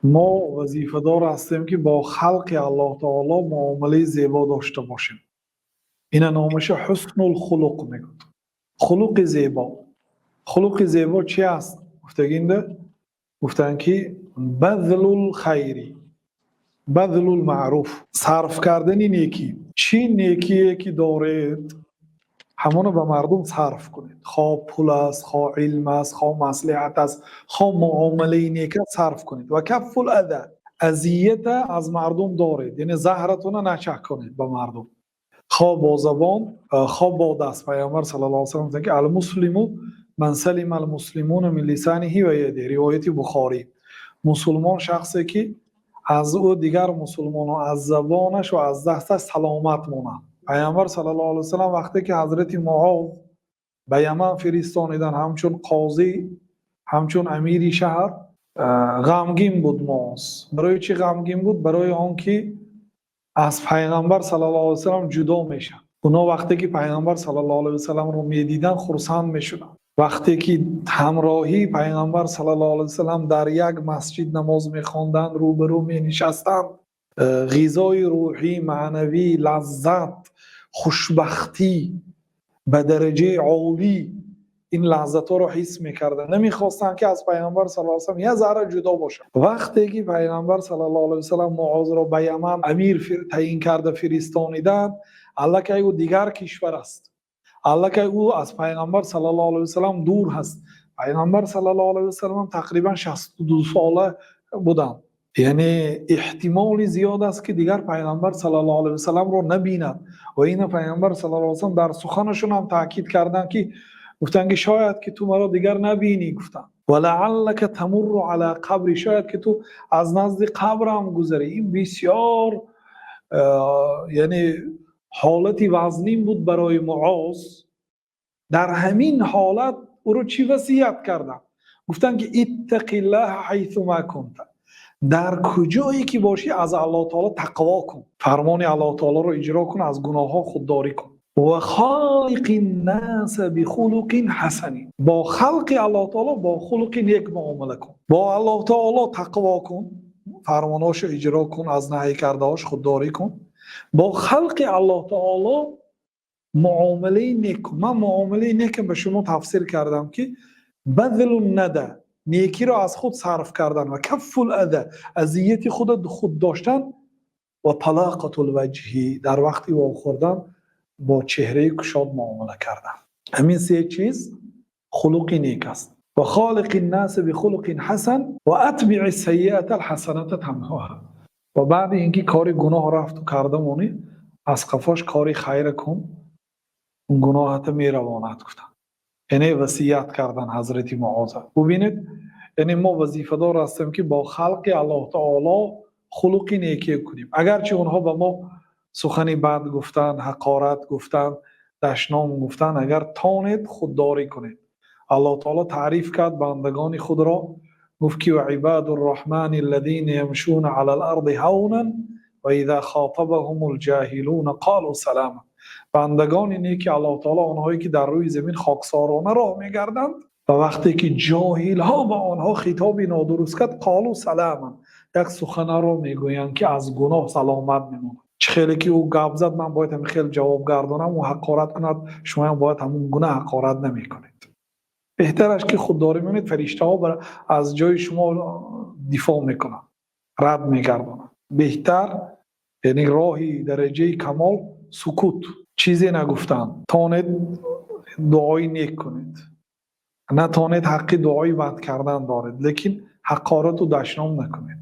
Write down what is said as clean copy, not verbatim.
ما وظیفه‌دار هستیم که با خلق الله تعالی معامله زیبا داشته باشیم. این نامش حسن الخلق میگوید. خلق زیبا. خلق زیبا چی است؟ گفتن که بذل الخیری، بذل المعروف، صرف کردن نیکی. چی نیکیه که دارید همونو به مردم صرف کنید. خواه پول است، خواه علم است، خواه مصلحت است، خواه معامله نیک صرف کنید. و کف الاذی، اذیت از مردم دارید، یعنی زهرتون نچک کنید به مردم، خواه با زبان خواه با دست. پیامبر صلی الله علیه و سلم میگه که المسلم من سلم المسلمون من لسانه و یده، روایت بخاری. مسلمان شخصی که از او دیگر مسلمان از زبانش و از دستش سلامت مونه. پیامبر صلی الله علیه و سلم وقتی که حضرت معاذ به یمن فرستانیدن همچون قاضی، همچون امیر شهر، غمگین بود. معاذ برای چی غمگین بود؟ برای آنکه از پیغمبر صلی الله علیه و سلم جدا میشن. اونا وقتی که پیغمبر صلی الله علیه و سلم رو میدیدن خرسند میشدن. وقتی که همراهی پیغمبر صلی الله علیه و سلم در یک مسجد نماز میخواندند، روبرو می نشستند، غذای روحی، معنوی، لذت، خوشبختی به درجه عالی این لحظات ها رو حس میکردن. نمیخواستن که از پیغمبر صلی الله علیه و سلم یه ذره جدا باشن. وقتی که پیغمبر صلی الله علیه و سلم معاذ را به یمن امیر تعیین کرده فرستانیدن، الکی او دیگر کشور است، الکی او از پیغمبر صلی الله علیه و سلم دور هست. پیغمبر صلی الله علیه و سلم تقریبا 62 ساله بودند، یعنی احتمال زیاد است که دیگر پیغمبر صلی الله علیه و سلم رو نبیند. و این پیغمبر صلی الله علیه و سلم در سخنشون هم تاکید کردن که گفتن که شاید که تو مرا دیگر نبینی، گفتن ولعلک تمر علی قبری، شاید که تو از نزد قبرم گذری. این بسیار یعنی حالتی وزنین بود برای معاذ. در همین حالت او رو چی وصیت کردن؟ گفتن که اتق الله حیث ما کنت، در کجایی که باشی از الله تعالی تقوا کن، فرمان الله تعالی رو اجرا کن، از گناه ها خودداری کن. و خالق الناس بخلق حسن، با خلق الله تعالی با خلق نیک معامله کن. با الله تعالی تقوا کن، فرماناش اجرا کن، از نهی کردهاش خودداری کن. با خلق الله تعالی معامله نیک کن. من معامله نیک به شما تفسیر کردم که بذل الندى، نیکی را از خود صرف کردن، و کف الاذى، اذیت خود داشتن، و طلاقة الوجه، در وقتی واخوردن با چهره کشاد معامله کردن. همین سه چیز خلق نیک است. و خالق الناس بخلق حسن و اتبع السیئة الحسنة تمحوها. و بعد اینکه کاری گناه رفت و کردمونی، از قفاش کاری خیر کن، اون گناهت میرواند. گفتن یعنی وصیت کردن حضرت معاذ. ببینید یعنی ما وظیفه دار هستیم که با خلق الله تعالی خلق نیکی کنیم. اگرچه اونها به ما سخنی بد گفتن، حقارت گفتن، دشنام گفتن، اگر تانید خودداری کنید. الله تعالی تعریف کرد بندگان خود را، گفت که و عباد الرحمن الذين يمشون على الارض هونا و اذا خاطبهم الجاهلون قالوا سلاما. بندگان نیک الله تعالی آنهایی که در روی زمین خاکسارانه راه میگردند و وقتی که جاهل ها با آنها خطابی نادرست کرد، قالوا سلاما، یک سخن را میگویند که از گناه سلامت میمونند. چه خیلی که او گپ زد من باید هم خیلی جواب گردانم و حقارت کند، شما هم باید همون گونه حقارت نمیکنید. بهترش که خودداری میکنید، فرشته ها از جای شما دفاع میکنن، رد میگردانن. بهتر یعنی راهی درجه کمال سکوت، چیزی نگفتن. تانید دعای نیک کنید، نتانید حق دعای بد کردن دارید، لیکن حقارت و دشنام نکنید.